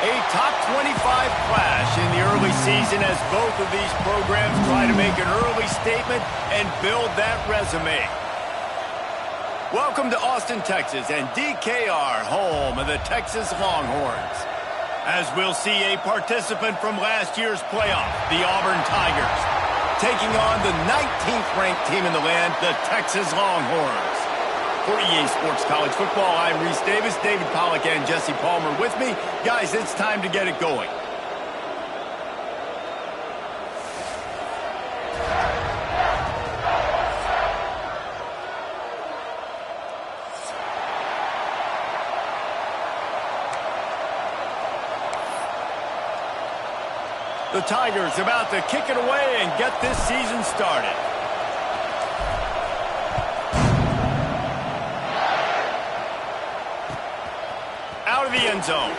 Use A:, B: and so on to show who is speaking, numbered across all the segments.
A: A top 25 clash in the early season as both of these programs try to make an early statement and build that resume. Welcome to Austin, Texas, and DKR, home of the Texas Longhorns. As we'll see a participant from last year's playoff, the Auburn Tigers, taking on the 19th ranked team in the land, the Texas Longhorns. For EA Sports College Football, I'm Reese Davis, David Pollack, and Jesse Palmer with me. Guys, it's time to get it going. The Tigers about to kick it away and get this season started. Out of the end zone.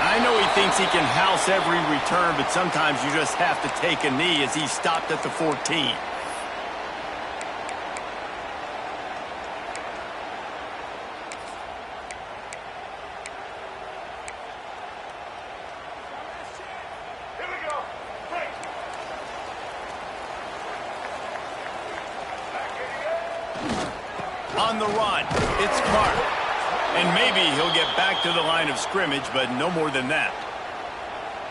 A: I know he thinks he can house every return, but sometimes you just have to take a knee as he stopped at the 14. On the run, it's Clark. And maybe he'll get back to the line of scrimmage, but no more than that.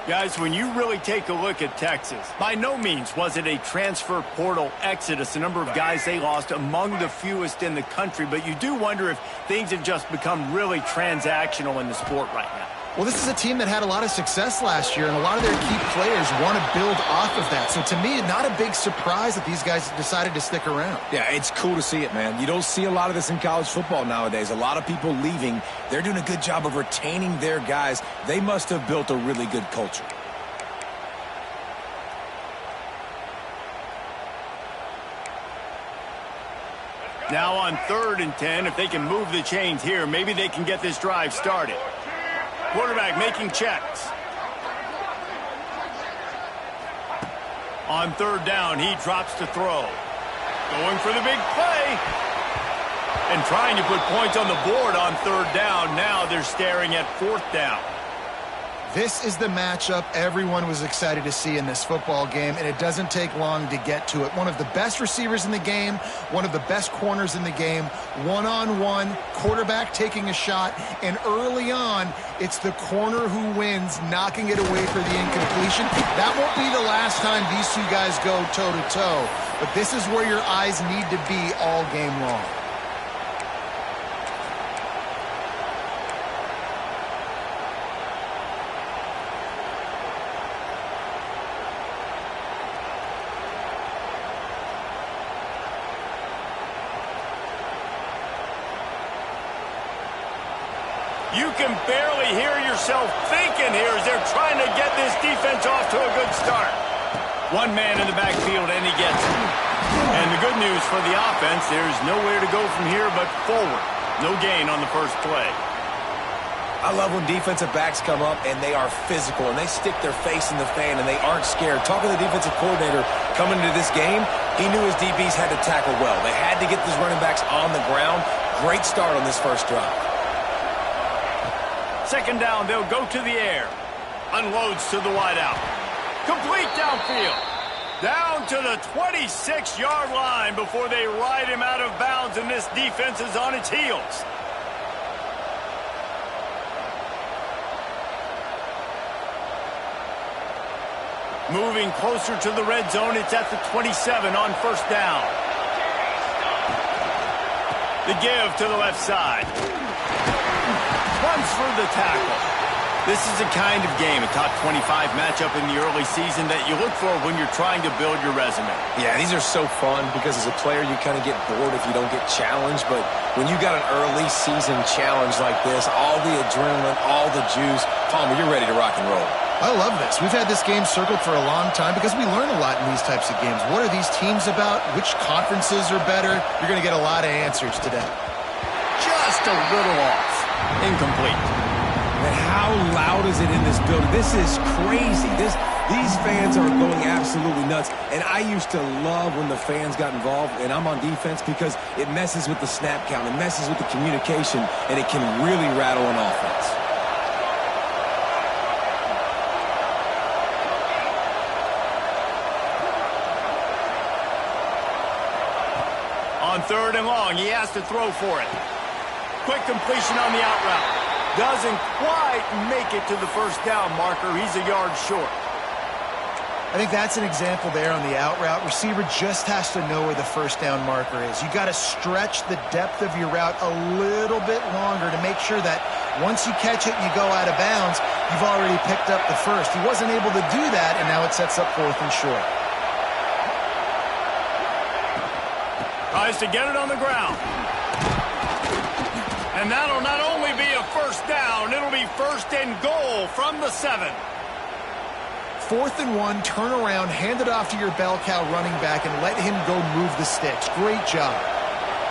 A: Guys, when you really take a look at Texas, by no means was it a transfer portal exodus. The number of guys they lost among the fewest in the country, but you do wonder if things have just become really transactional in the sport right now.
B: Well, this is a team that had a lot of success last year, and a lot of their key players want to build off of that. So to me, not a big surprise that these guys decided to stick around.
C: Yeah, it's cool to see it, man. You don't see a lot of this in college football nowadays. A lot of people leaving. They're doing a good job of retaining their guys. They must have built a really good culture.
A: Now on 3rd and 10, if they can move the chains here, maybe they can get this drive started. Quarterback making checks. On 3rd down, he drops to throw. Going for the big play. And trying to put points on the board on 3rd down. Now they're staring at 4th down.
B: This is the matchup everyone was excited to see in this football game, and it doesn't take long to get to it. One of the best receivers in the game, one of the best corners in the game, one-on-one, quarterback taking a shot, and early on, it's the corner who wins, knocking it away for the incompletion. That won't be the last time these two guys go toe-to-toe, but this is where your eyes need to be all game long.
A: You can barely hear yourself thinking here as they're trying to get this defense off to a good start. One man in the backfield, and he gets it. And the good news for the offense, there's nowhere to go from here but forward. No gain on the first play.
C: I love when defensive backs come up and they are physical and they stick their face in the fan and they aren't scared. Talking to the defensive coordinator coming into this game, he knew his DBs had to tackle well. They had to get these running backs on the ground. Great start on this first drive.
A: 2nd down, they'll go to the air. Unloads to the wideout. Complete downfield. Down to the 26-yard line before they ride him out of bounds, and this defense is on its heels. Moving closer to the red zone, it's at the 27 on 1st down. The give to the left side. Runs for the tackle. This is the kind of game, a top 25 matchup in the early season that you look for when you're trying to build your resume.
C: Yeah, these are so fun because as a player, you kind of get bored if you don't get challenged. But when you got an early season challenge like this, all the adrenaline, all the juice, Palmer, you're ready to rock and roll.
B: I love this. We've had this game circled for a long time because we learn a lot in these types of games. What are these teams about? Which conferences are better? You're going to get a lot of answers today.
A: Just a little off. Incomplete.
C: And how loud is it in this building? This is crazy. These fans are going absolutely nuts. And I used to love when the fans got involved, and I'm on defense, because it messes with the snap count. It messes with the communication, and it can really rattle an offense.
A: 3rd and long. He has to throw for it. Quick completion on the out route. Doesn't quite make it to the 1st down marker. He's a yard short.
B: I think that's an example there on the out route. Receiver just has to know where the 1st down marker is. You got to stretch the depth of your route a little bit longer to make sure that once you catch it and you go out of bounds, you've already picked up the 1st. He wasn't able to do that, and now it sets up 4th and short.
A: Tries to get it on the ground. And that'll not only be a 1st down, it'll be 1st and goal from the 7.
B: 4th and 1, turn around, hand it off to your bell cow running back, and let him go move the sticks. Great job.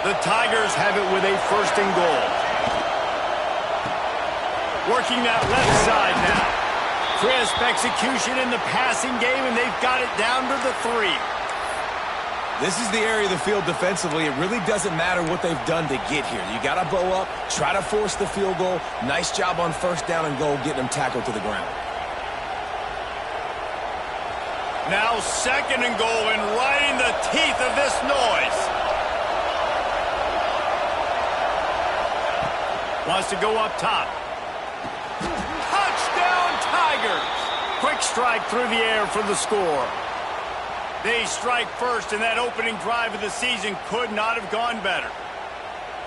A: The Tigers have it with a 1st and goal. Working that left side now. Crisp execution in the passing game, and they've got it down to the 3.
C: This is the area of the field defensively. It really doesn't matter what they've done to get here. You got to bow up, try to force the field goal. Nice job on 1st down and goal, getting them tackled to the ground.
A: Now 2nd and goal, and right in the teeth of this noise. Wants to go up top. Touchdown Tigers! Quick strike through the air for the score. They strike first, and that opening drive of the season could not have gone better.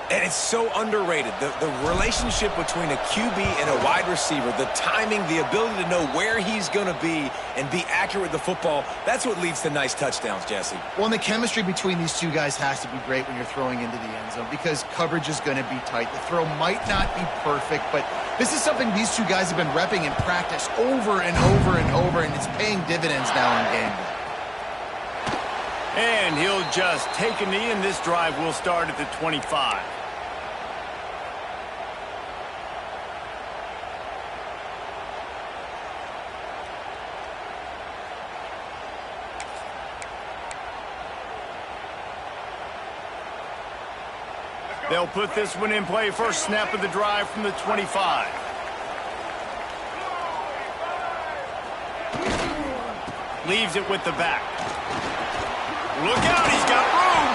C: And it's so underrated. The relationship between a QB and a wide receiver, the timing, the ability to know where he's going to be and be accurate with the football, that's what leads to nice touchdowns, Jesse.
B: Well, and the chemistry between these two guys has to be great when you're throwing into the end zone because coverage is going to be tight. The throw might not be perfect, but this is something these two guys have been repping in practice over and over and over, and it's paying dividends now in game day.
A: And he'll just take a knee, and this drive will start at the 25. They'll put this one in play. First snap of the drive from the 25. Leaves it with the back. Look out, he's got room.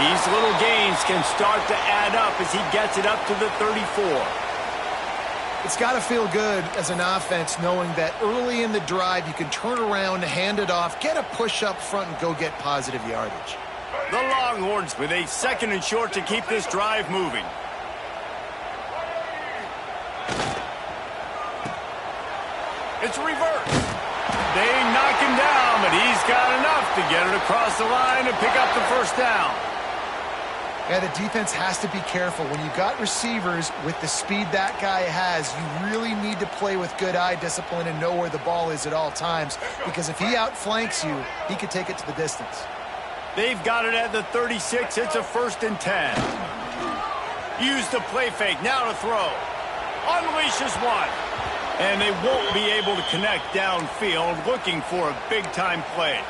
A: These little gains can start to add up as he gets it up to the 34.
B: It's got to feel good as an offense knowing that early in the drive you can turn around, hand it off, get a push up front, and go get positive yardage.
A: The Longhorns with a 2nd and short to keep this drive moving. It's reversed. They knock him down, but he's got enough to get it across the line and pick up the 1st down.
B: Yeah, the defense has to be careful. When you've got receivers with the speed that guy has, you really need to play with good eye discipline and know where the ball is at all times, because if he outflanks you, he could take it to the distance.
A: They've got it at the 36. It's a 1st and 10. Use the play fake. Now to throw. Unleashes one. And they won't be able to connect downfield, looking for a big-time play.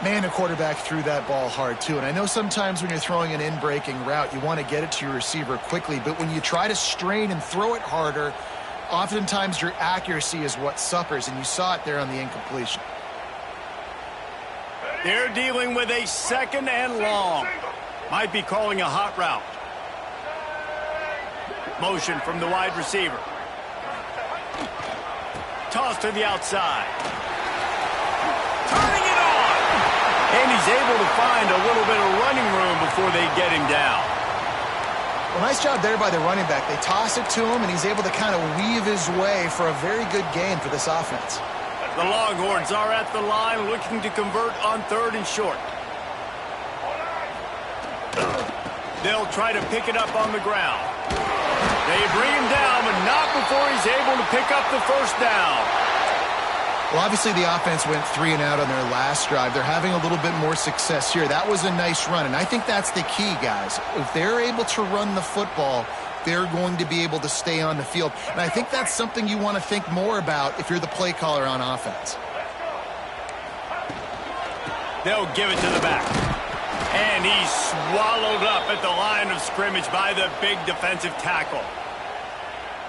B: Man, the quarterback threw that ball hard, too. And I know sometimes when you're throwing an in-breaking route, you want to get it to your receiver quickly. But when you try to strain and throw it harder, oftentimes your accuracy is what suffers. And you saw it there on the incompletion.
A: They're dealing with a 2nd and long. Might be calling a hot route. Motion from the wide receiver. Toss to the outside. Turning it on. And he's able to find a little bit of running room before they get him down.
B: Well, nice job there by the running back. They toss it to him, and he's able to kind of weave his way for a very good gain for this offense.
A: The Longhorns are at the line looking to convert on 3rd and short. They'll try to pick it up on the ground. They bring him down, but not before he's able to pick up the 1st down.
B: Well, obviously the offense went 3 and out on their last drive. They're having a little bit more success here. That was a nice run, and I think that's the key, guys. If they're able to run the football, they're going to be able to stay on the field. And I think that's something you want to think more about if you're the play caller on offense.
A: They'll give it to the back. And he's swallowed up at the line of scrimmage by the big defensive tackle.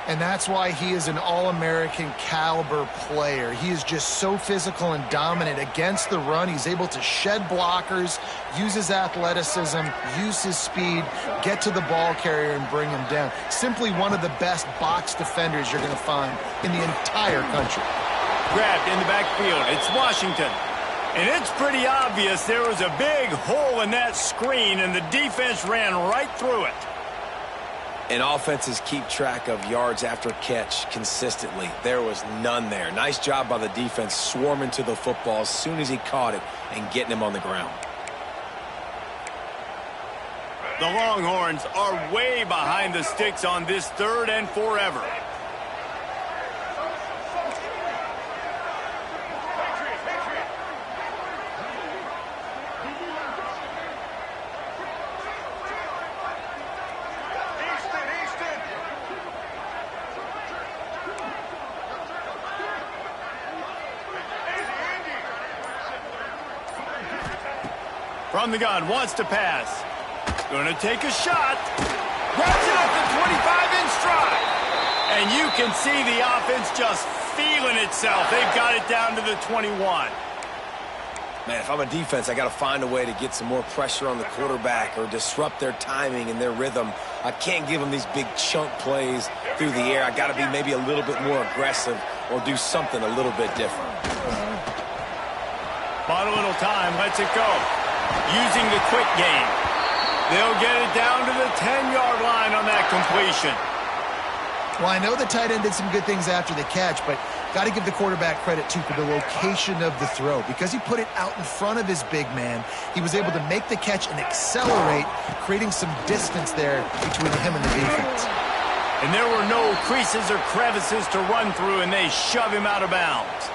B: And that's why he is an All-American caliber player. He is just so physical and dominant against the run. He's able to shed blockers, use his athleticism, use his speed, get to the ball carrier and bring him down. Simply one of the best box defenders you're going to find in the entire country.
A: Grabbed in the backfield. It's Washington. And it's pretty obvious there was a big hole in that screen, and the defense ran right through it.
C: And offenses keep track of yards after catch consistently. There was none there. Nice job by the defense swarming to the football as soon as he caught it and getting him on the ground.
A: The Longhorns are way behind the sticks on this 3rd and forever. From the gun, wants to pass. Going to take a shot. Grabs it at the 25 in stride. And you can see the offense just feeling itself. They've got it down to the 21.
C: Man, if I'm a defense, I got to find a way to get some more pressure on the quarterback or disrupt their timing and their rhythm. I can't give them these big chunk plays through the air. I got to be maybe a little bit more aggressive or do something a little bit different.
A: Bought a little time, lets it go. Using the quick game. They'll get it down to the 10-yard line on that completion.
B: Well, I know the tight end did some good things after the catch, but got to give the quarterback credit, too, for the location of the throw. Because he put it out in front of his big man, he was able to make the catch and accelerate, creating some distance there between him and the defense.
A: And there were no creases or crevices to run through, and they shove him out of bounds.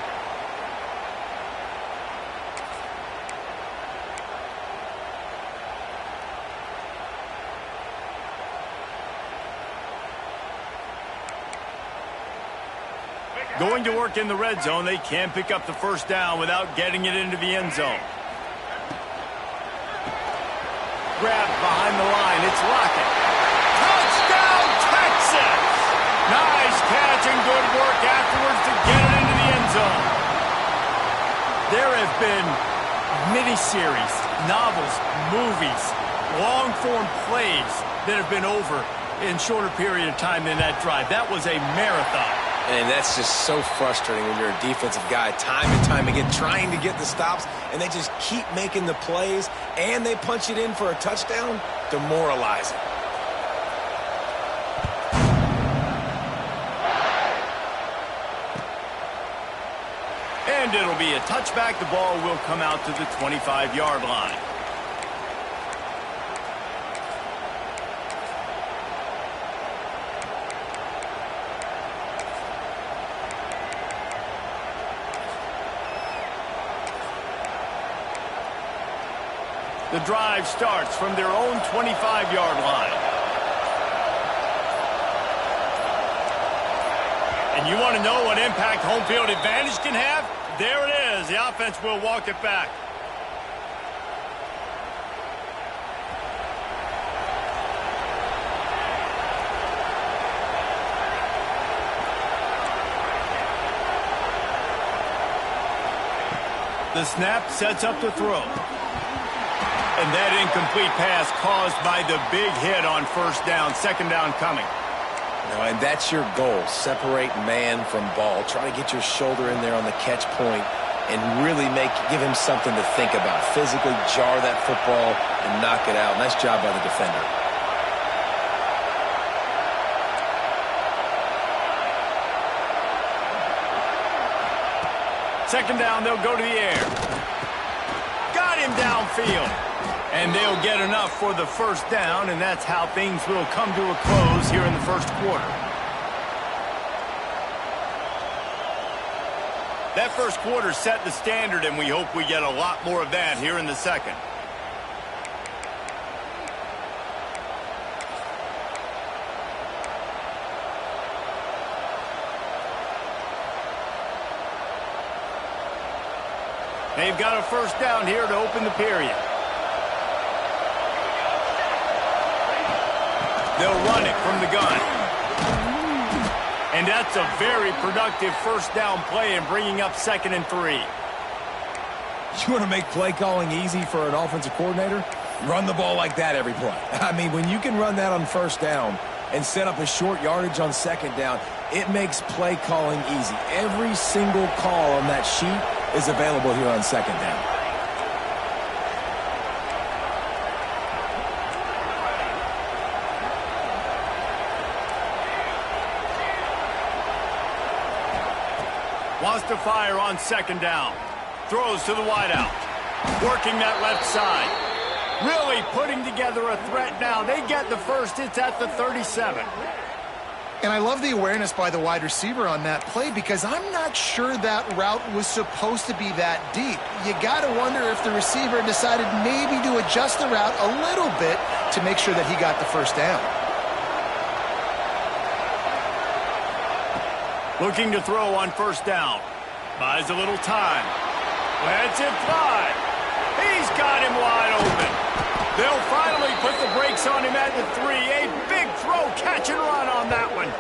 A: Going to work in the red zone. They can pick up the first down without getting it into the end zone. Grabbed behind the line. It's Lockett. Touchdown, Texas! Nice catch and good work afterwards to get it into the end zone. There have been miniseries, novels, movies, long-form plays that have been over in shorter period of time than that drive. That was a marathon.
C: And that's just so frustrating when you're a defensive guy, time and time again, trying to get the stops, and they just keep making the plays, and they punch it in for a touchdown. Demoralizing.
A: And it'll be a touchback. The ball will come out to the 25-yard line. The drive starts from their own 25-yard line. And you want to know what impact home field advantage can have? There it is. The offense will walk it back. The snap sets up the throw. And that incomplete pass caused by the big hit on first down. Second down coming.
C: And that's your goal. Separate man from ball. Try to get your shoulder in there on the catch point and really give him something to think about. Physically jar that football and knock it out. Nice job by the defender.
A: Second down, they'll go to the air. Got him downfield. And they'll get enough for the first down, and that's how things will come to a close here in the first quarter. That first quarter set the standard, and we hope we get a lot more of that here in the second. They've got a first down here to open the period. They'll run it from the gun. And that's a very productive first down play and bringing up 2nd and 3.
C: You want to make play calling easy for an offensive coordinator? Run the ball like that every play. I mean, when you can run that on first down and set up a short yardage on 2nd down, it makes play calling easy. Every single call on that sheet is available here on 2nd down.
A: Wants to fire on 2nd down. Throws to the wideout. Working that left side. Really putting together a threat now. They get the first. It's at the 37.
B: And I love the awareness by the wide receiver on that play because I'm not sure that route was supposed to be that deep. You got to wonder if the receiver decided maybe to adjust the route a little bit to make sure that he got the first down.
A: Looking to throw on 1st down. Buys a little time. Lets it fly. He's got him wide open. They'll finally put the brakes on him at the 3. A big throw, catch and run on that one.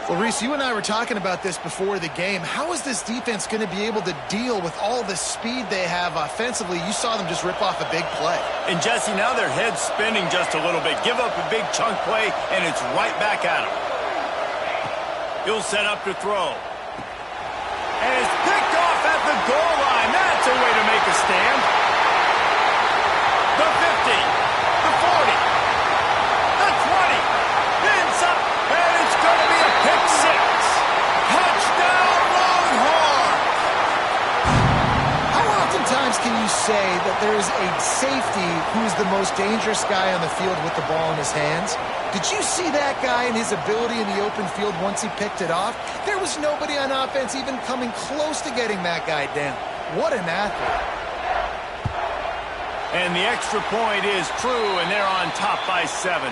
B: Well, Reese, you and I were talking about this before the game. How is this defense going to be able to deal with all the speed they have offensively? You saw them just rip off a big play.
A: And, Jesse, now their head's spinning just a little bit. Give up a big chunk play, and it's right back at them. He'll set up to throw. And it's picked off at the goal line. That's a way to make a stand. The 50, the 40, the 20, pins up, and it's going to be a pick 6. Touchdown, Longhorns!
B: How oftentimes can you say that there is a safety who is the most dangerous guy on the field with the ball in his hands? Did you see that guy and his ability in the open field once he picked it off? There was nobody on offense even coming close to getting that guy down. What an athlete.
A: And the extra point is true, and they're on top by 7.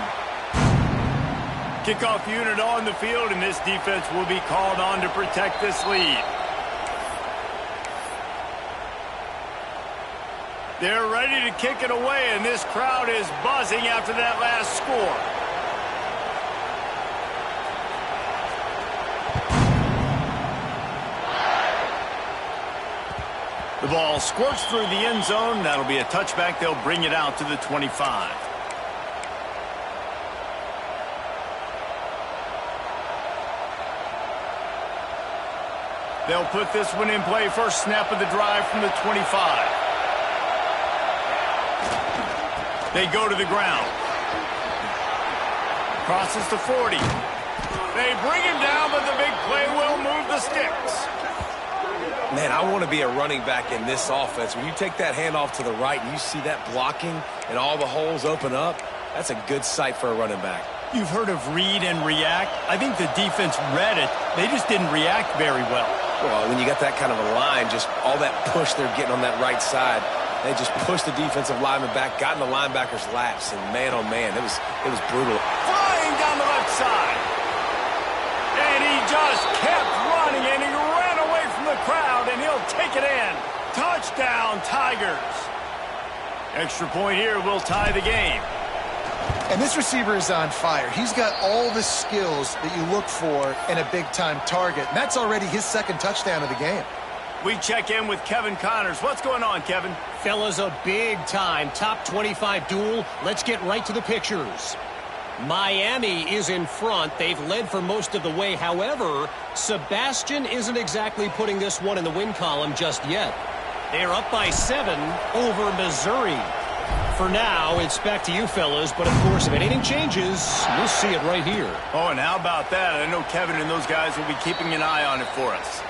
A: Kickoff unit on the field, and this defense will be called on to protect this lead. They're ready to kick it away, and this crowd is buzzing after that last score. The ball squirts through the end zone. That'll be a touchback. They'll bring it out to the 25. They'll put this one in play. First snap of the drive from the 25. They go to the ground. Crosses to 40. They bring him down, but the big play will move the sticks.
C: Man, I want to be a running back in this offense. When you take that handoff to the right and you see that blocking and all the holes open up, that's a good sight for a running back.
A: You've heard of read and react. I think the defense read it. They just didn't react very well.
C: Well, when you got that kind of a line, just all that push they're getting on that right side, they just pushed the defensive lineman back, got in the linebacker's laps, and man, oh man, it was brutal.
A: Flying down the left side. And he just kept running, and he ran away from the crowd, and he'll take it in. Touchdown, Tigers. Extra point here will tie the game.
B: And this receiver is on fire. He's got all the skills that you look for in a big-time target. And that's already his second touchdown of the game.
A: We check in with Kevin Connors. What's going on, Kevin?
D: Fellas, a big-time top 25 duel. Let's get right to the pictures. Miami is in front. They've led for most of the way. However, Sebastian isn't exactly putting this one in the win column just yet. They're up by 7 over Missouri. For now, it's back to you, fellas. But, of course, if anything changes, we'll see it right here.
A: Oh, and how about that? I know Kevin and those guys will be keeping an eye on it for us.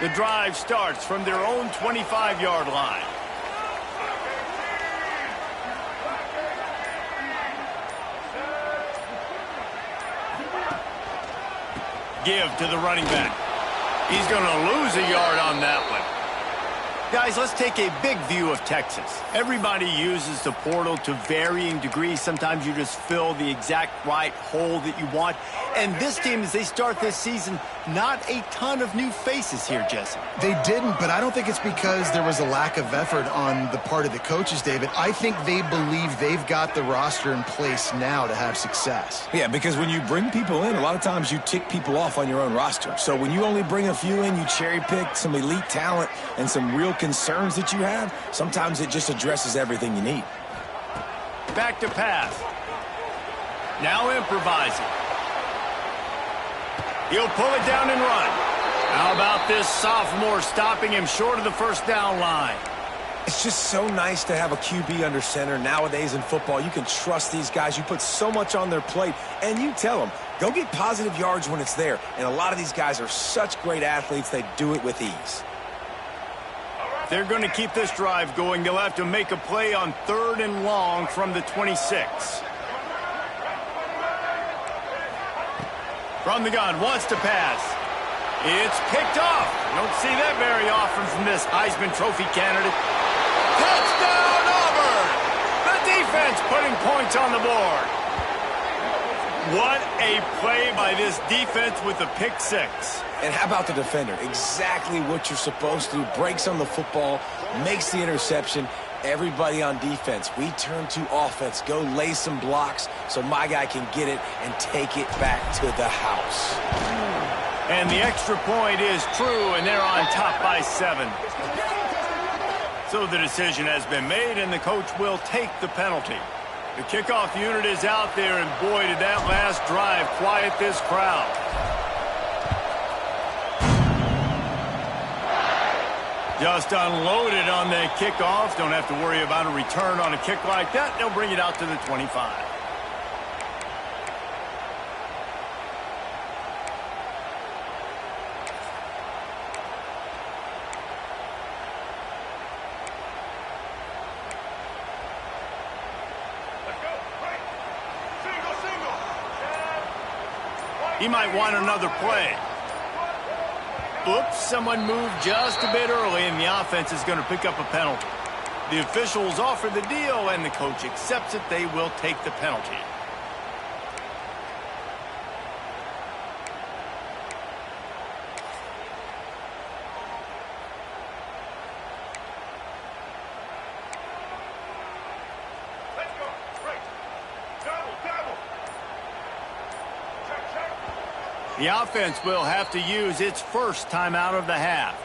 A: The drive starts from their own 25-yard line. Give to the running back. He's going to lose a yard on that one. Guys, let's take a big view of Texas. Everybody uses the portal to varying degrees. Sometimes you just fill the exact right hole that you want. And this team, as they start this season, not a ton of new faces here, Jesse.
B: They didn't, but I don't think it's because there was a lack of effort on the part of the coaches, David. I think they believe they've got the roster in place now to have success.
C: Yeah, because when you bring people in, a lot of times you tick people off on your own roster. So when you only bring a few in, you cherry pick some elite talent and some real concerns that you have, sometimes it just addresses everything you need.
A: Back to pass. Now improvising. He'll pull it down and run. How about this sophomore stopping him short of the first down line?
C: It's just so nice to have a QB under center. Nowadays in football, you can trust these guys. You put so much on their plate, and you tell them, go get positive yards when it's there. And a lot of these guys are such great athletes, they do it with ease.
A: They're going to keep this drive going. They'll have to make a play on 3rd and long from the 26. From the gun, wants to pass. It's picked off. Don't see that very often from this Heisman Trophy candidate. Touchdown, Auburn! The defense putting points on the board. What a play by this defense with the pick 6.
C: And how about the defender? Exactly what you're supposed to do. Breaks on the football, makes the interception. Everybody on defense, we turn to offense. Go lay some blocks so my guy can get it and take it back to the house.
A: And the extra point is true, and they're on top by 7. So the decision has been made, and the coach will take the penalty. The kickoff unit is out there, and boy, did that last drive quiet this crowd. Just unloaded on the kickoff. Don't have to worry about a return on a kick like that. They'll bring it out to the 25. He might want another play. Oops, someone moved just a bit early, and the offense is going to pick up a penalty. The officials offer the deal, and the coach accepts it. They will take the penalty. The offense will have to use its first timeout of the half.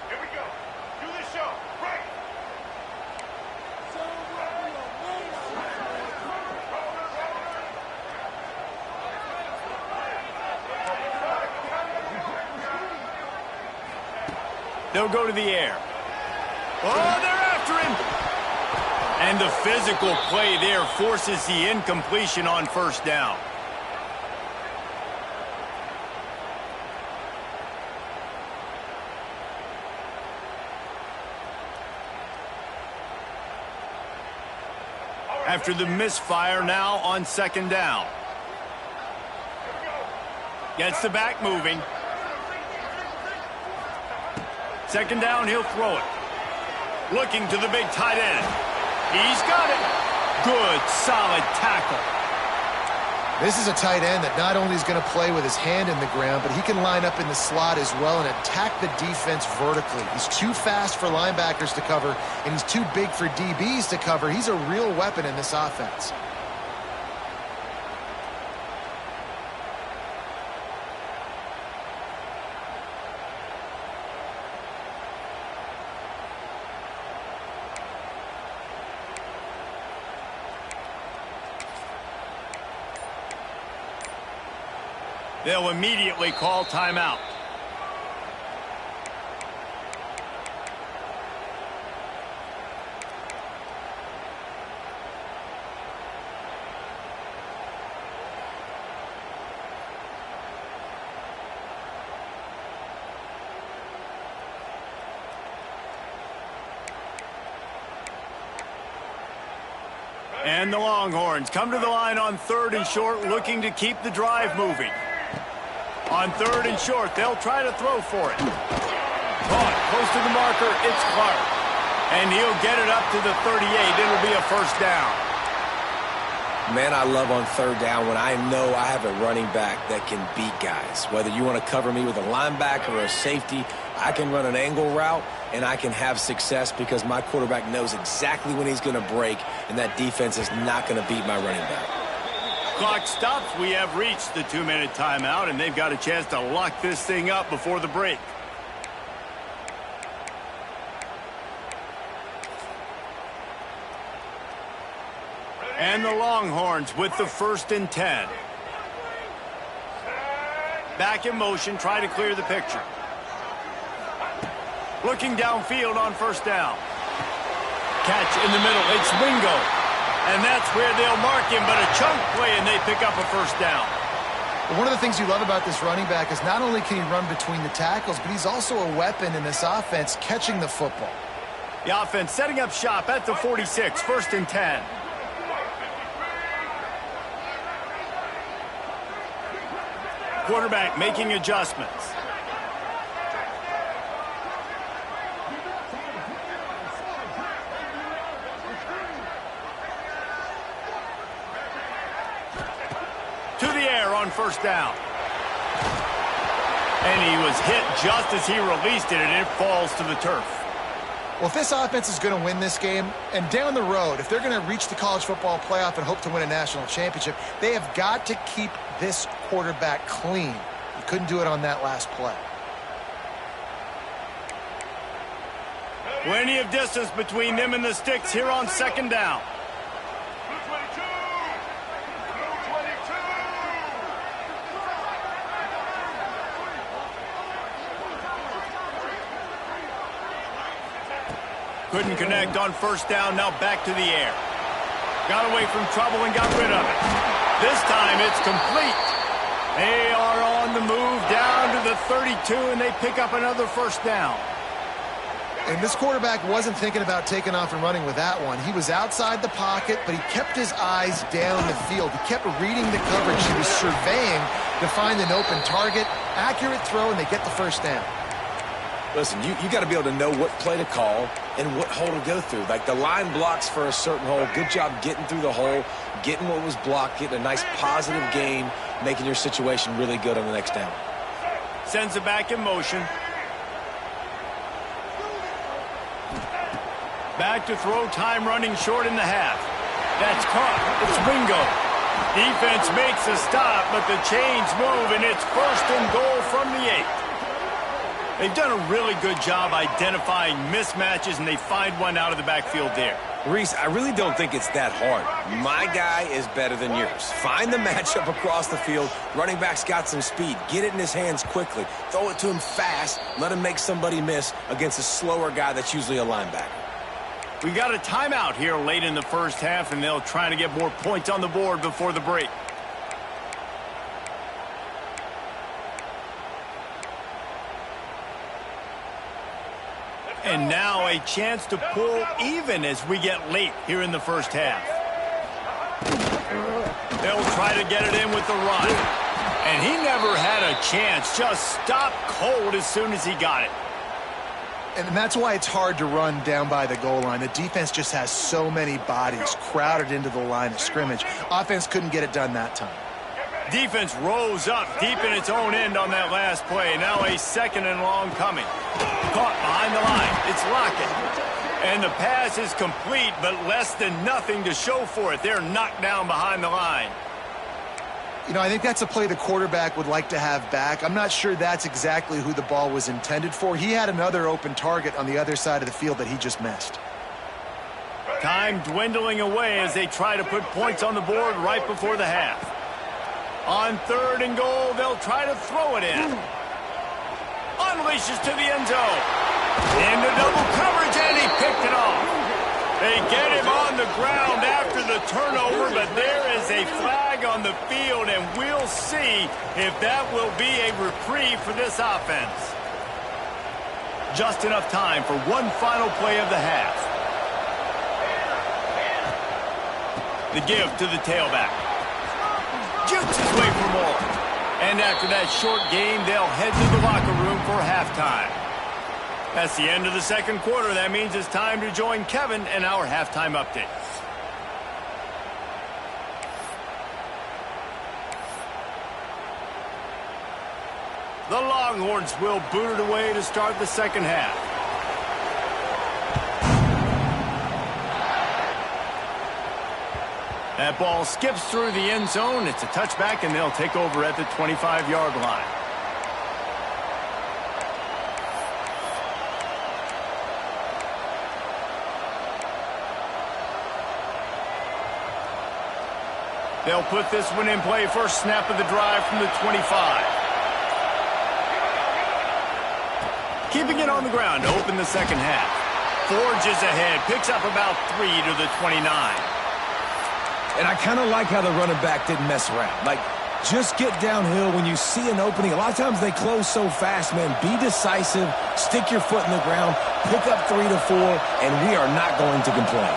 E: Here we go. Do this show. Right.
A: They'll go to the air. Oh, they're after him. And the physical play there forces the incompletion on first down. After the misfire, now on 2nd down. Gets the back moving. 2nd down, he'll throw it. Looking to the big tight end. He's got it. Good, solid tackle.
B: This is a tight end that not only is going to play with his hand in the ground, but he can line up in the slot as well and attack the defense vertically. He's too fast for linebackers to cover, and he's too big for DBs to cover. He's a real weapon in this offense.
A: They'll immediately call timeout. And the Longhorns come to the line on 3rd and short, looking to keep the drive moving. On 3rd and short, they'll try to throw for it. Caught close to the marker, it's Clark. And he'll get it up to the 38. It'll be a first down.
C: Man, I love on 3rd down when I know I have a running back that can beat guys. Whether you want to cover me with a linebacker or a safety, I can run an angle route, and I can have success because my quarterback knows exactly when he's going to break, and that defense is not going to beat my running back.
A: Clock stops. We have reached the 2-minute timeout, and they've got a chance to lock this thing up before the break. And the Longhorns with the 1st and 10. Back in motion, try to clear the picture. Looking downfield on 1st down. Catch in the middle. It's Wingo. And that's where they'll mark him, but a chunk play, and they pick up a 1st down.
B: One of the things you love about this running back is not only can he run between the tackles, but he's also a weapon in this offense catching the football.
A: The offense setting up shop at the 46, 1st and 10. Quarterback making adjustments. To the air on 1st down. And he was hit just as he released it, and it falls to the turf.
B: Well, if this offense is going to win this game, and down the road, if they're going to reach the college football playoff and hope to win a national championship, they have got to keep this quarterback clean. He couldn't do it on that last play.
A: Plenty of distance between them and the sticks here on 2nd down. Couldn't connect on 1st down, now back to the air. Got away from trouble and got rid of it. This time it's complete. They are on the move down to the 32, and they pick up another 1st down.
B: And this quarterback wasn't thinking about taking off and running with that one. He was outside the pocket, but he kept his eyes down the field. He kept reading the coverage. He was surveying to find an open target. Accurate throw, and they get the 1st down.
C: Listen, you got to be able to know what play to call and what hole to go through. Like the line blocks for a certain hole. Good job getting through the hole, getting what was blocked, getting a nice positive gain, making your situation really good on the next down.
A: Sends it back in motion. Back to throw, time running short in the half. That's caught. It's Wingo. Defense makes a stop, but the chains move, and it's 1st and goal from the 8. They've done a really good job identifying mismatches, and they find one out of the backfield there.
C: Reese, I really don't think it's that hard. My guy is better than yours. Find the matchup across the field. Running back's got some speed. Get it in his hands quickly. Throw it to him fast. Let him make somebody miss against a slower guy that's usually a linebacker.
A: We got a timeout here late in the 1st half, and they'll try to get more points on the board before the break. And now a chance to pull even as we get late here in the 1st half. They'll try to get it in with the run. And he never had a chance. Just stopped cold as soon as he got it.
B: And that's why it's hard to run down by the goal line. The defense just has so many bodies crowded into the line of scrimmage. Offense couldn't get it done that time.
A: Defense rose up deep in its own end on that last play. Now a 2nd and long coming. Caught behind the line. It's Lockett. And the pass is complete, but less than nothing to show for it. They're knocked down behind the line.
B: You know, I think that's a play the quarterback would like to have back. I'm not sure that's exactly who the ball was intended for. He had another open target on the other side of the field that he just missed.
A: Time dwindling away as they try to put points on the board right before the half. On 3rd and goal, they'll try to throw it in. Unleashes to the end zone. Into double coverage, and he picked it off. They get him on the ground after the turnover, but there is a flag on the field, and we'll see if that will be a reprieve for this offense. Just enough time for one final play of the half. The give to the tailback. Jukes his way for more. And after that short game, they'll head to the locker room for halftime. That's the end of the second quarter. That means it's time to join Kevin and our halftime update. The Longhorns will boot it away to start the second half. That ball skips through the end zone. It's a touchback, and they'll take over at the 25-yard line. They'll put this one in play. First snap of the drive from the 25. Keeping it on the ground to open the second half. Forges ahead, picks up about 3 to the 29.
C: And I kind of like how the running back didn't mess around. Like, just get downhill when you see an opening. A lot of times they close so fast, man. Be decisive, stick your foot in the ground, pick up 3 to 4, and we are not going to complain.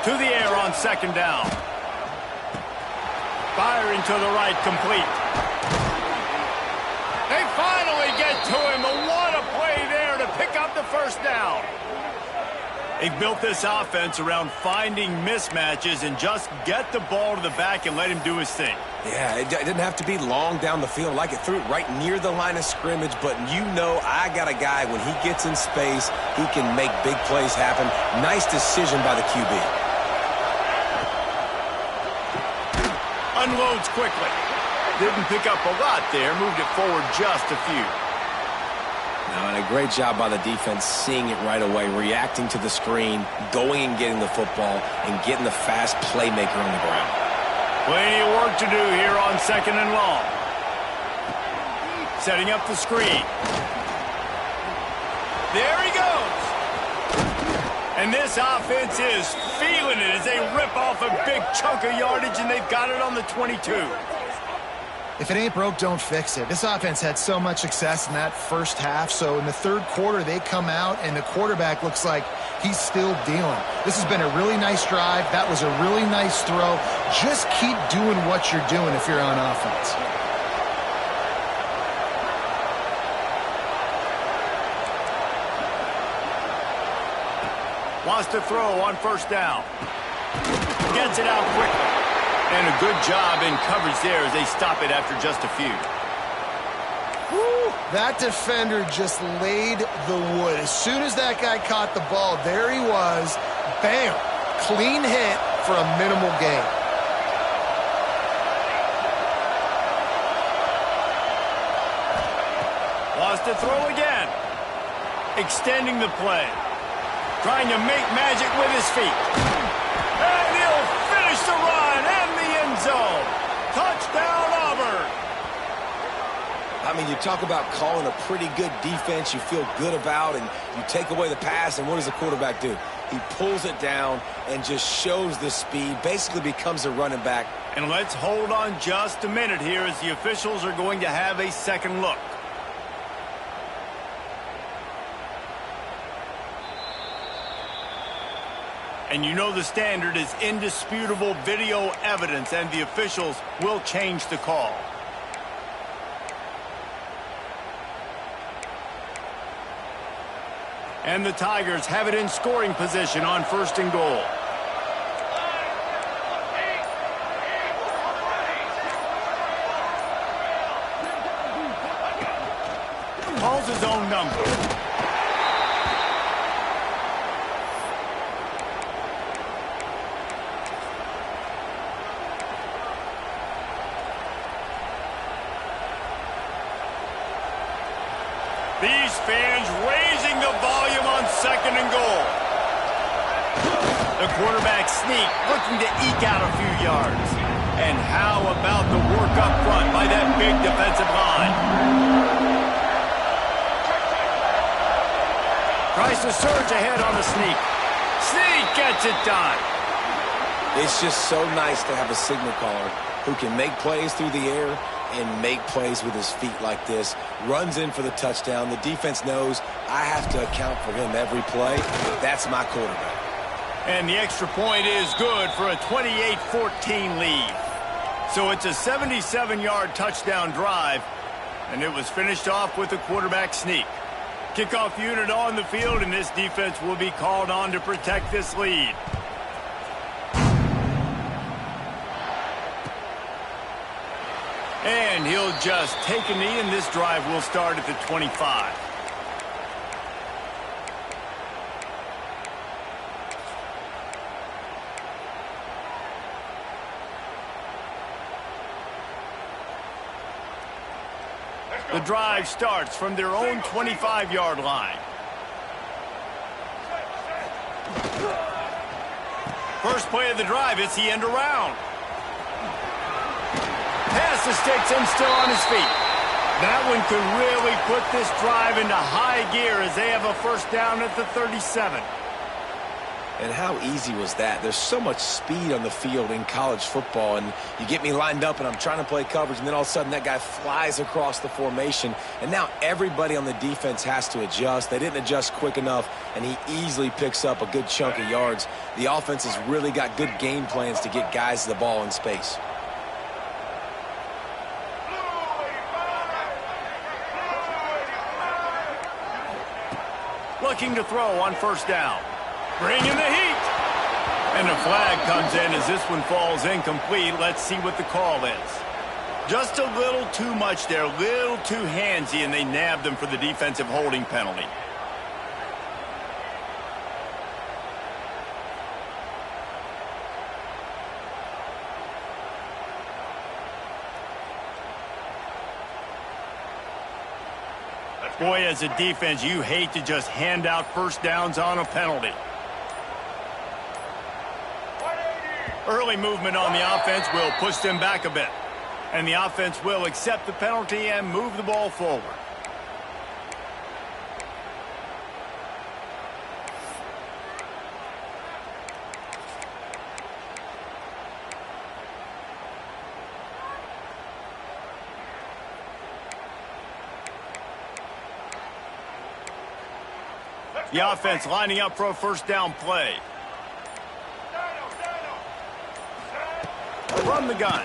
A: To the air on second down. Firing to the right, complete. They finally get to him. What a play there to pick up the first down. They've built this offense around finding mismatches and just get the ball to the back and let him do his thing.
C: Yeah, it didn't have to be long down the field. Like it threw it right near the line of scrimmage, but you know I got a guy, when he gets in space, he can make big plays happen. Nice decision by the QB.
A: Unloads quickly. Didn't pick up a lot there. Moved it forward just a few.
C: Now, and a great job by the defense seeing it right away, reacting to the screen, going and getting the football, and getting the fast playmaker on the ground.
A: Plenty of work to do here on second and long. Setting up the screen. There he goes. And this offense is feeling it as they rip off a big chunk of yardage, and they've got it on the 22.
B: If it ain't broke, don't fix it. This offense had so much success in that first half, so in the third quarter they come out and the quarterback looks like he's still dealing. This has been a really nice drive. That was a really nice throw. Just keep doing what you're doing if you're on offense.
A: Wants to throw on first down. Gets it out quickly. And a good job in coverage there as they stop it after just a few.
B: Woo, that defender just laid the wood. As soon as that guy caught the ball, there he was. Bam! Clean hit for a minimal gain.
A: Wants to throw again. Extending the play. Trying to make magic with his feet. And he'll finish the run and the end zone. Touchdown, Auburn.
C: I mean, you talk about calling a pretty good defense you feel good about, and you take away the pass, and what does the quarterback do? He pulls it down and just shows the speed, basically becomes a running back.
A: And let's hold on just a minute here as the officials are going to have a second look. And you know the standard is indisputable video evidence, and the officials will change the call. And the Tigers have it in scoring position on first and goal. Calls his own number. These fans raising the volume on second and goal. The quarterback sneak, looking to eke out a few yards. And how about the work up front by that big defensive line? Tries to surge ahead on the sneak. Sneak gets it done.
C: It's just so nice to have a signal caller who can make plays through the air and make plays with his feet like this. Runs in for the touchdown. The defense knows I have to account for him every play. That's my quarterback.
A: And the extra point is good for a 28-14 lead. So it's a 77-yard touchdown drive, and it was finished off with a quarterback sneak. Kickoff unit on the field, and this defense will be called on to protect this lead. And he'll just take a knee, and this drive will start at the 25. The drive starts from their own 25-yard line. First play of the drive, it's the end around. Pass the sticks and still on his feet. That one could really put this drive into high gear as they have a first down at the 37.
C: And how easy was that? There's so much speed on the field in college football, and you get me lined up and I'm trying to play coverage, and then all of a sudden that guy flies across the formation, and now everybody on the defense has to adjust. They didn't adjust quick enough, and he easily picks up a good chunk of yards. The offense has really got good game plans to get guys the ball in space.
A: Looking to throw on first down. Bringing the heat. And a flag comes in as this one falls incomplete. Let's see what the call is. Just a little too much there, a little too handsy, and they nabbed them for the defensive holding penalty. Boy, as a defense, you hate to just hand out first downs on a penalty. Early movement on the offense will push them back a bit. And the offense will accept the penalty and move the ball forward. The offense lining up for a first down play. From the gun.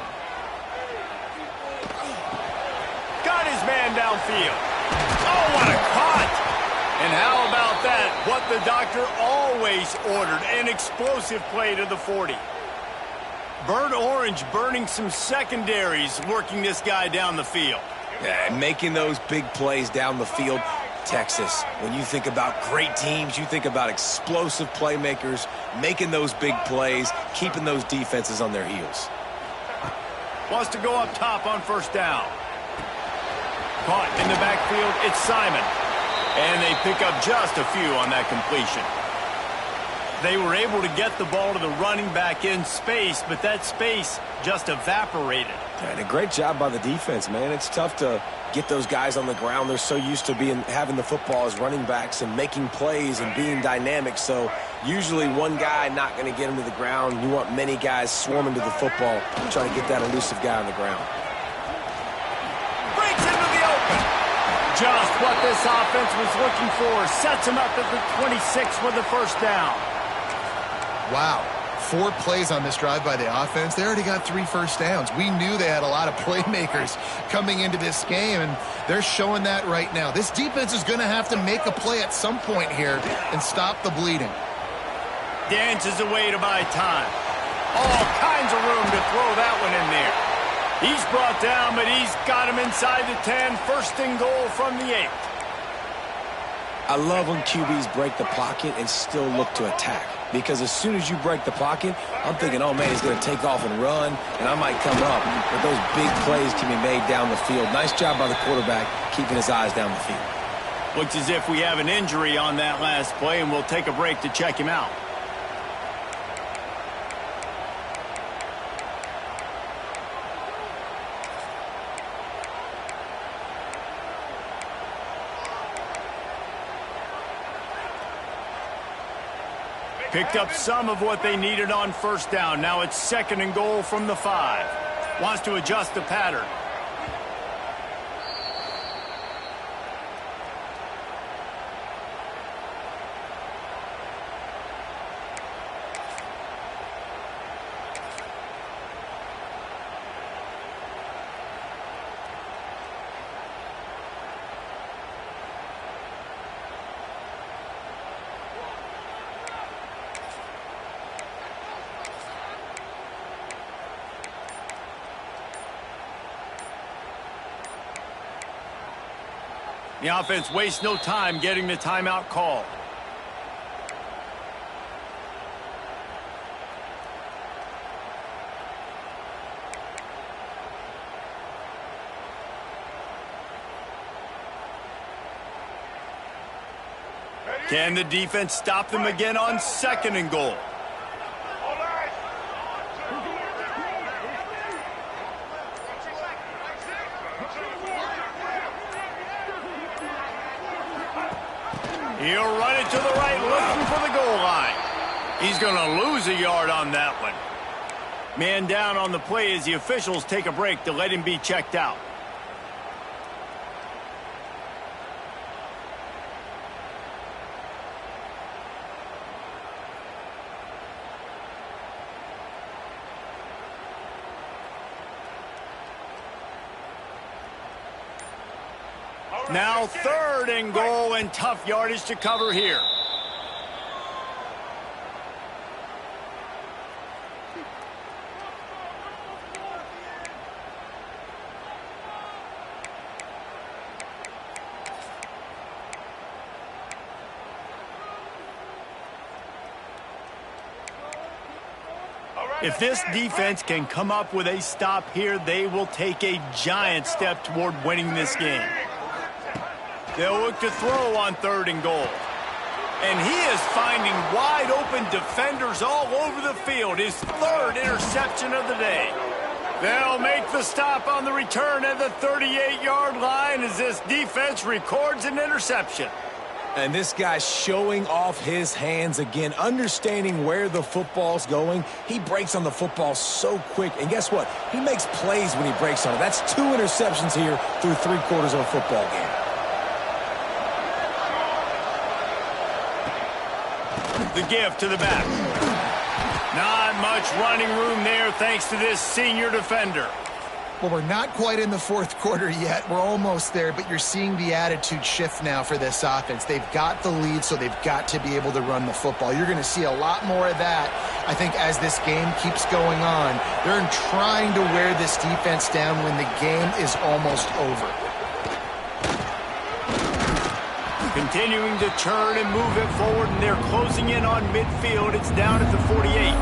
A: Got his man downfield. Oh, what a cut! And how about that? What the doctor always ordered, an explosive play to the 40. Burnt Orange burning some secondaries, working this guy down the field.
C: Yeah, making those big plays down the field. Texas, when you think about great teams, you think about explosive playmakers, making those big plays, keeping those defenses on their heels.
A: Wants to go up top on first down. Caught in the backfield, it's Simon. And they pick up just a few on that completion. They were able to get the ball to the running back in space, but that space just evaporated.
C: And a great job by the defense, man. It's tough to get those guys on the ground. They're so used to having the football as running backs and making plays and being dynamic. So usually one guy not going to get him to the ground. You want many guys swarming to the football, trying to get that elusive guy on the ground.
A: Breaks into the open. Just what this offense was looking for. Sets him up at the 26 with the first down.
B: Wow. 4 plays on this drive by the offense. They already got 3 first downs. We knew they had a lot of playmakers coming into this game, and they're showing that right now. This defense is going to have to make a play at some point here and stop the bleeding.
A: Dances away to buy time. All kinds of room to throw that one in there. He's brought down, but he's got him inside the 10. First and goal from the 8.
C: I love when QBs break the pocket and still look to attack. Because as soon as you break the pocket, I'm thinking, oh, man, he's going to take off and run, and I might come up. But those big plays can be made down the field. Nice job by the quarterback keeping his eyes down the field.
A: Looks as if we have an injury on that last play, and we'll take a break to check him out. Picked up some of what they needed on first down. Now it's second and goal from the 5. Wants to adjust the pattern. The offense wastes no time getting the timeout call. Can the defense stop them again on 2nd and goal? He'll run it to the right, looking for the goal line. He's going to lose a yard on that one. Man down on the play as the officials take a break to let him be checked out. Now 3rd and goal, and tough yardage to cover here. If this defense can come up with a stop here, they will take a giant step toward winning this game. They'll look to throw on 3rd and goal. And he is finding wide open defenders all over the field. His 3rd interception of the day. They'll make the stop on the return at the 38-yard line as this defense records an interception.
C: And this guy's showing off his hands again, understanding where the football's going. He breaks on the football so quick. And guess what? He makes plays when he breaks on it. That's 2 interceptions here through 3/4 of a football game.
A: The give to the back. Not much running room there thanks to this senior defender.
B: Well, we're not quite in the 4th quarter yet. We're almost there, but you're seeing the attitude shift now for this offense. They've got the lead, so they've got to be able to run the football. You're going to see a lot more of that, I think, as this game keeps going on. They're trying to wear this defense down when the game is almost over.
A: Continuing to turn and move it forward, and they're closing in on midfield. It's down at the 48.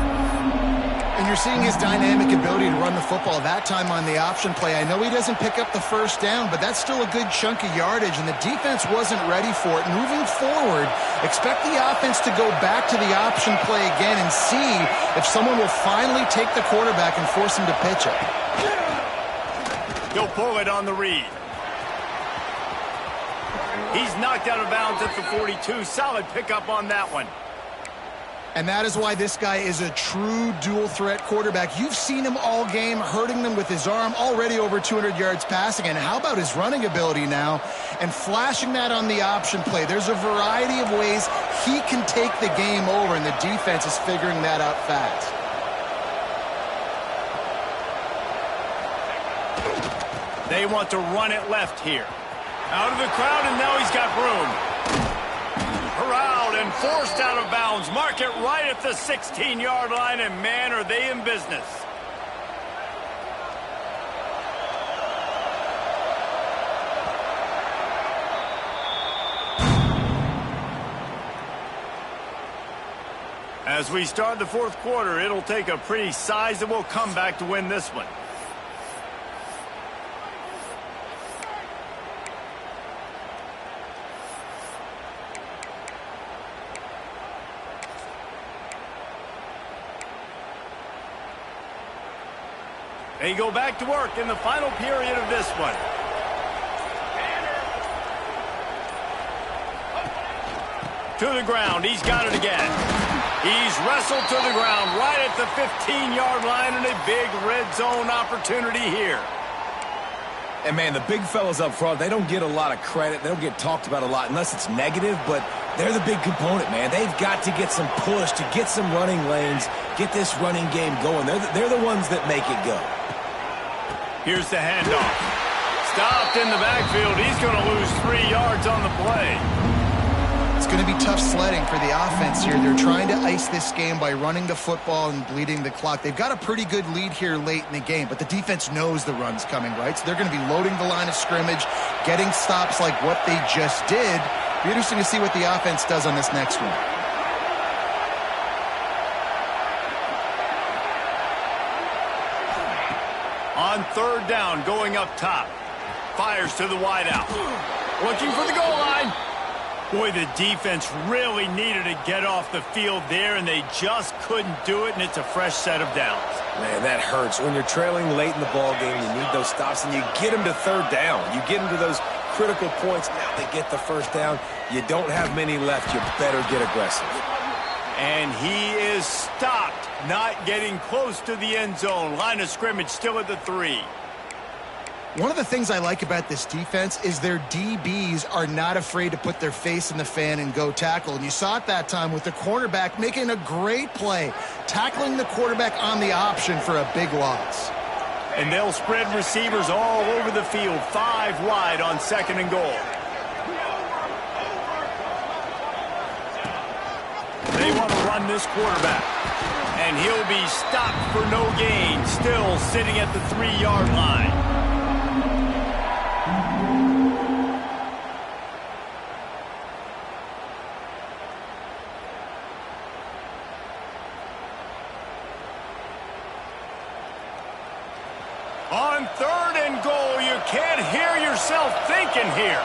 B: And you're seeing his dynamic ability to run the football, that time on the option play. I know he doesn't pick up the 1st down, but that's still a good chunk of yardage, and the defense wasn't ready for it. Moving forward, expect the offense to go back to the option play again and see if someone will finally take the quarterback and force him to pitch it.
A: He'll pull it on the read. He's knocked out of bounds at the 42. Solid pickup on that one.
B: And that is why this guy is a true dual-threat quarterback. You've seen him all game, hurting them with his arm, already over 200 yards passing. And how about his running ability now? And flashing that on the option play. There's a variety of ways he can take the game over, and the defense is figuring that out fast.
A: They want to run it left here. Out of the crowd, and now he's got room. Corralled and forced out of bounds. Mark it right at the 16-yard line, and man, are they in business. As we start the 4th quarter, it'll take a pretty sizable comeback to win this one. They go back to work in the final period of this one. To the ground. He's got it again. He's wrestled to the ground right at the 15-yard line, and a big red zone opportunity here.
C: And, man, the big fellas up front, they don't get a lot of credit. They don't get talked about a lot unless it's negative, but they're the big component, man. They've got to get some push, to get some running lanes, get this running game going. They're the ones that make it go.
A: Here's the handoff. Stopped in the backfield. He's going to lose 3 yards on the play.
C: It's
B: going to be tough sledding for the offense here. They're trying to ice this game by running the football and bleeding the clock. They've got a pretty good lead here late in the game, but the defense knows the run's coming, right? So they're going to be loading the line of scrimmage, getting stops like what they just did. It'll be interesting to see what the offense does on this next one.
A: On third down, going up top. Fires to the wideout. Looking for the goal line. Boy, the defense really needed to get off the field there, and they just couldn't do it, and it's a fresh set of downs.
C: Man, that hurts. When you're trailing late in the ball game, you need those stops, and you get them to third down. You get them to those critical points. Now they get the first down. You don't have many left. You better get aggressive.
A: And he is stopped, not getting close to the end zone. Line of scrimmage still at the 3.
B: One of the things I like about this defense is their DBs are not afraid to put their face in the fan and go tackle. And you saw it that time with the cornerback making a great play, tackling the quarterback on the option for a big loss.
A: And they'll spread receivers all over the field, 5 wide on 2nd and goal. They want to run this quarterback. And he'll be stopped for no gain, still sitting at the 3-yard line. On 3rd and goal, you can't hear yourself thinking here.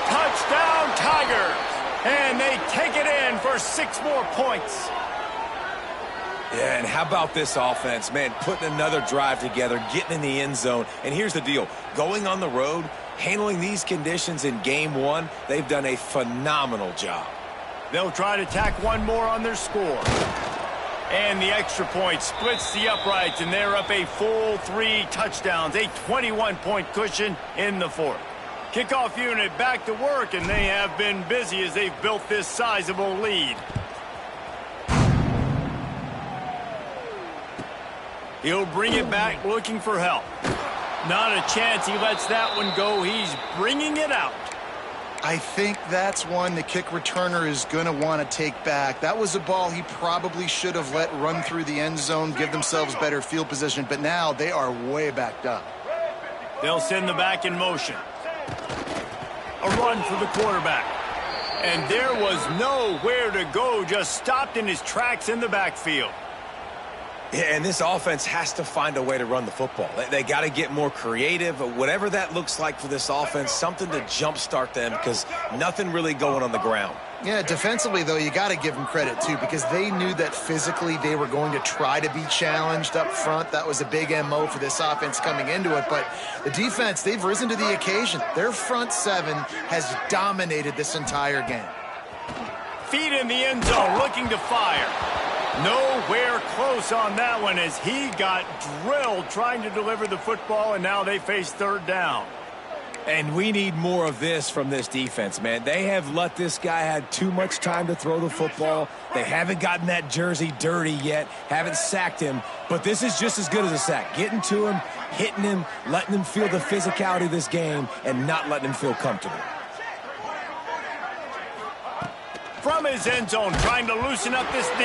A: Touchdown, Tigers. And they take it in for 6 more points.
C: Yeah, and how about this offense, man, putting another drive together, getting in the end zone. And here's the deal. Going on the road, handling these conditions in game 1, they've done a phenomenal job.
A: They'll try to tack one more on their score. And the extra point splits the uprights, and they're up a full 3 touchdowns, a 21-point cushion in the 4th. Kickoff unit back to work, and they have been busy as they've built this sizable lead. He'll bring it back looking for help. Not a chance he lets that one go. He's bringing it out.
B: I think that's one the kick returner is going to want to take back. That was a ball he probably should have let run through the end zone, give themselves better field position, but now they are way backed up.
A: They'll send the back in motion. A run for the quarterback. And there was nowhere to go, just stopped in his tracks in the backfield.
C: Yeah, and this offense has to find a way to run the football. They got to get more creative, whatever that looks like for this offense, something to jumpstart them because nothing really going on the ground.
B: Yeah, defensively, though, you got to give them credit, too, because they knew that physically they were going to try to be challenged up front. That was a big MO for this offense coming into it. But the defense, they've risen to the occasion. Their front 7 has dominated this entire game.
A: Feet in the end zone, looking to fire. Nowhere close on that one as he got drilled trying to deliver the football, and now they face 3rd down.
C: And we need more of this from this defense, man. They have let this guy have too much time to throw the football. They haven't gotten that jersey dirty yet, haven't sacked him, but this is just as good as a sack. Getting to him, hitting him, letting him feel the physicality of this game, and not letting him feel comfortable.
A: From his end zone, trying to loosen up this D.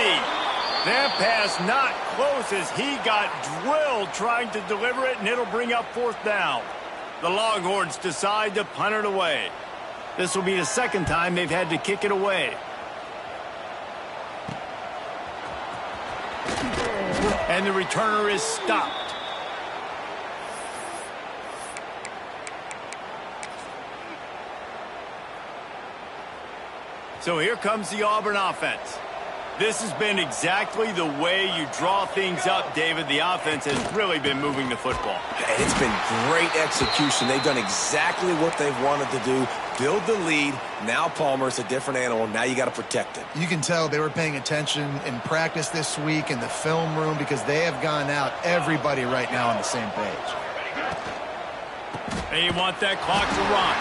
A: That pass not close as he got drilled trying to deliver it, and it'll bring up 4th down. The Longhorns decide to punt it away. This will be the 2nd time they've had to kick it away. And the returner is stopped. So here comes the Auburn offense. This has been exactly the way you draw things up, David. The offense has really been moving the football.
C: It's been great execution. They've done exactly what they've wanted to do. Build the lead. Now Palmer's a different animal. Now you got to protect it.
B: You can tell they were paying attention in practice this week in the film room because they have gone out everybody right now on the same page.
A: They want that clock to run.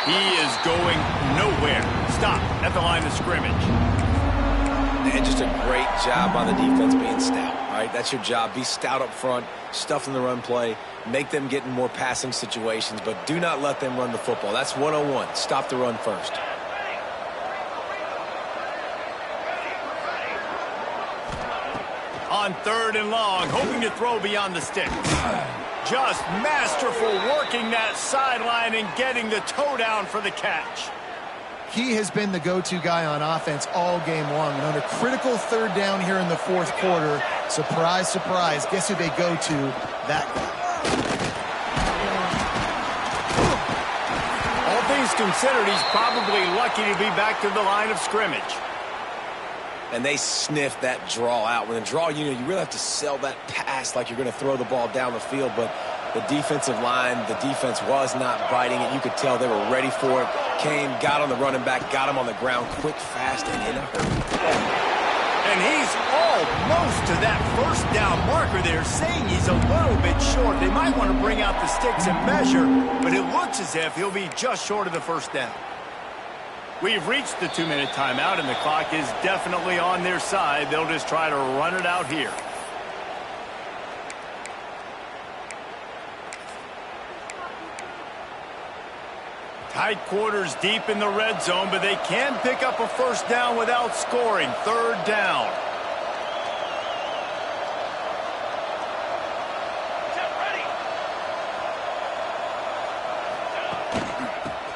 A: He is going nowhere. Stop at the line of scrimmage.
C: And just just a great job on the defense being stout, all right? That's your job. Be stout up front, stuff in the run play, make them get in more passing situations, but do not let them run the football. That's 101. Stop the run first.
A: On 3rd and long, hoping to throw beyond the sticks. Just masterful working that sideline and getting the toe down for the catch.
B: He has been the go-to guy on offense all game long. And on a critical 3rd down here in the 4th quarter, surprise, surprise, guess who they go to? That guy.
A: All things considered, he's probably lucky to be back to the line of scrimmage.
C: And they sniffed that draw out. When the draw, you really have to sell that pass like you're going to throw the ball down the field. But the defensive line, the defense was not biting it. You could tell they were ready for it. Came, got on the running back, got him on the ground quick, fast, and in a hurry.
A: And he's almost to that 1st down marker there, saying he's a little bit short. They might want to bring out the sticks and measure, but it looks as if he'll be just short of the 1st down. We've reached the 2-minute timeout, and the clock is definitely on their side. They'll just try to run it out here. Tight quarters deep in the red zone, but they can pick up a 1st down without scoring. 3rd down.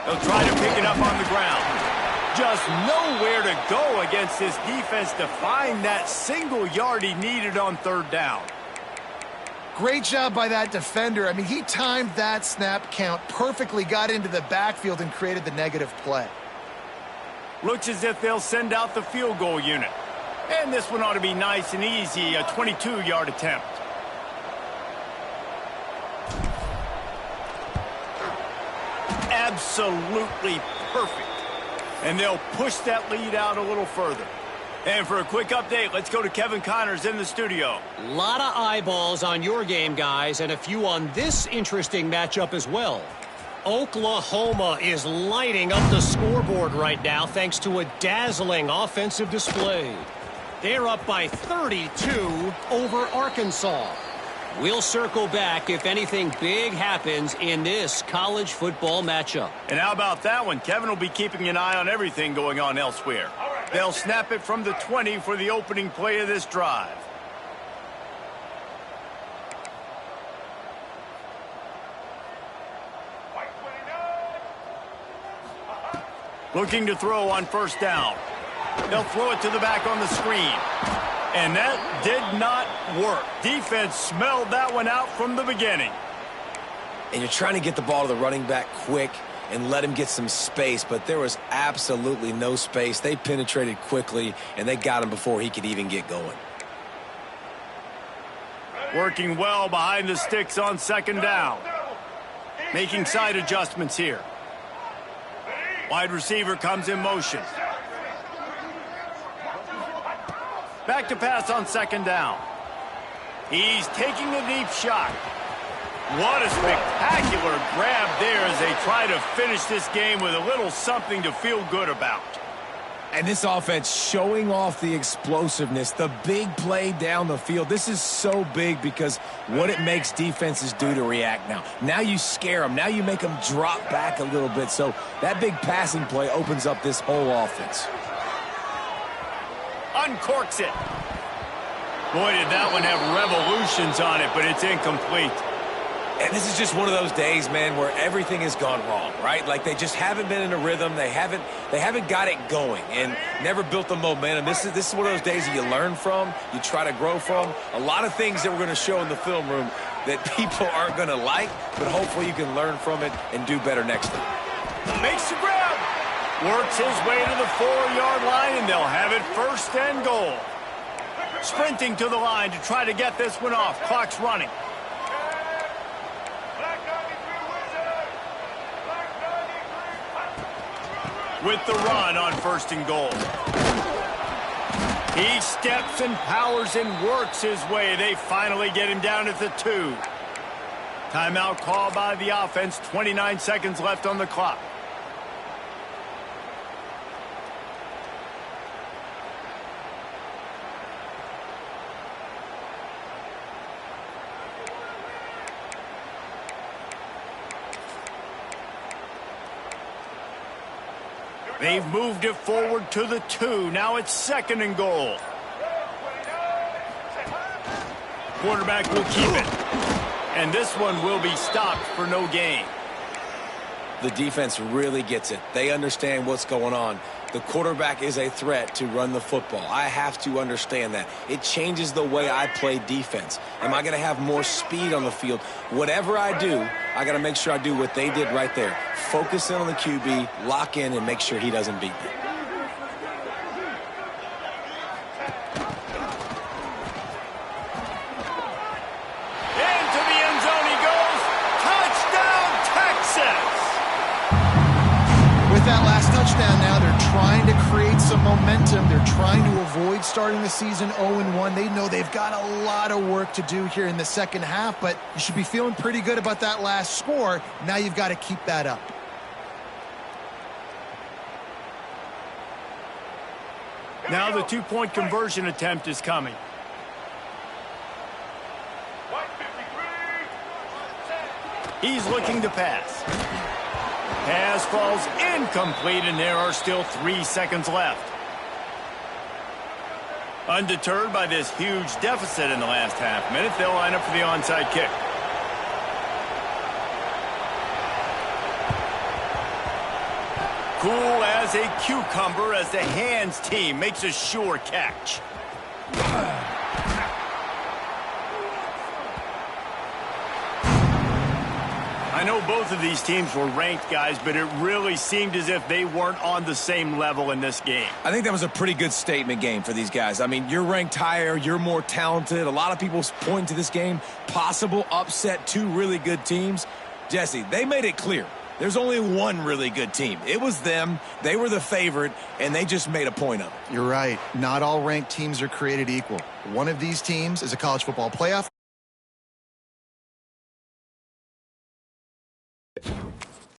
A: They'll try to pick it up on the ground. Just nowhere to go against this defense to find that single yard he needed on 3rd down.
B: Great job by that defender. I mean, he timed that snap count perfectly, got into the backfield, and created the negative play.
A: Looks as if they'll send out the field goal unit. And this one ought to be nice and easy, a 22-yard attempt. Absolutely perfect. And they'll push that lead out a little further. And for a quick update, let's go to Kevin Connors in the studio.
D: A lot of eyeballs on your game, guys, and a few on this interesting matchup as well. Oklahoma is lighting up the scoreboard right now thanks to a dazzling offensive display. They're up by 32 over Arkansas. We'll circle back if anything big happens in this college football matchup.
A: And how about that one? Kevin will be keeping an eye on everything going on elsewhere. They'll snap it from the 20 for the opening play of this drive. Looking to throw on 1st down. They'll throw it to the back on the screen. And that did not work. Defense smelled that one out from the beginning.
C: And you're trying to get the ball to the running back quick and let him get some space, but there was absolutely no space. They penetrated quickly, and they got him before he could even get going.
A: Working well behind the sticks on 2nd down. Making side adjustments here. Wide receiver comes in motion. Back to pass on 2nd down. He's taking a deep shot. What a spectacular grab there as they try to finish this game with a little something to feel good about.
C: And this offense showing off the explosiveness, the big play down the field. This is so big because what it makes defenses do to react now. Now you scare them. Now you make them drop back a little bit. So that big passing play opens up this whole offense.
A: Uncorks it. Boy, did that one have revolutions on it, but it's incomplete.
C: And this is just one of those days, man, where everything has gone wrong, right? Like they just haven't been in a rhythm. They haven't got it going and never built the momentum. This is one of those days that you learn from, you try to grow from. A lot of things that we're going to show in the film room that people aren't going to like, but hopefully you can learn from it and do better next time.
A: Makes the grab. Works his way to the 4-yard line, and they'll have it 1st and goal. Sprinting to the line to try to get this one off. Clock's running. With the run on 1st and goal. He steps and powers and works his way. They finally get him down at the 2. Timeout called by the offense. 29 seconds left on the clock. They've moved it forward to the 2. Now it's 2nd and goal. Quarterback will keep it. And this one will be stopped for no gain.
C: The defense really gets it. They understand what's going on. The quarterback is a threat to run the football. I have to understand that. It changes the way I play defense. Am I going to have more speed on the field? Whatever I do, I got to make sure I do what they did right there. Focus in on the QB, lock in, and make sure he doesn't beat me.
A: Into the end zone he goes. Touchdown, Texas!
B: With that last touchdown now, they're trying to create some momentum. They're trying to avoid starting the season 0-1. They know they've got a lot of work to do here in the second half, but you should be feeling pretty good about that last score. Now you've got to keep that up.
A: Now the 2-point conversion attempt is coming.
E: 153.
A: He's looking to pass. Pass falls incomplete, and there are still 3 seconds left. Undeterred by this huge deficit in the last half minute, they'll line up for the onside kick. Cool as a cucumber as the hands team makes a sure catch. I know both of these teams were ranked, guys, but it really seemed as if they weren't on the same level in this game.
C: I think that was a pretty good statement game for these guys. I mean, you're ranked higher, you're more talented. A lot of people point to this game, possible upset, 2 really good teams. Jesse, they made it clear. There's only one really good team. It was them. They were the favorite, and they just made a point of it.
B: You're right. Not all ranked teams are created equal. One of these teams is a college football playoff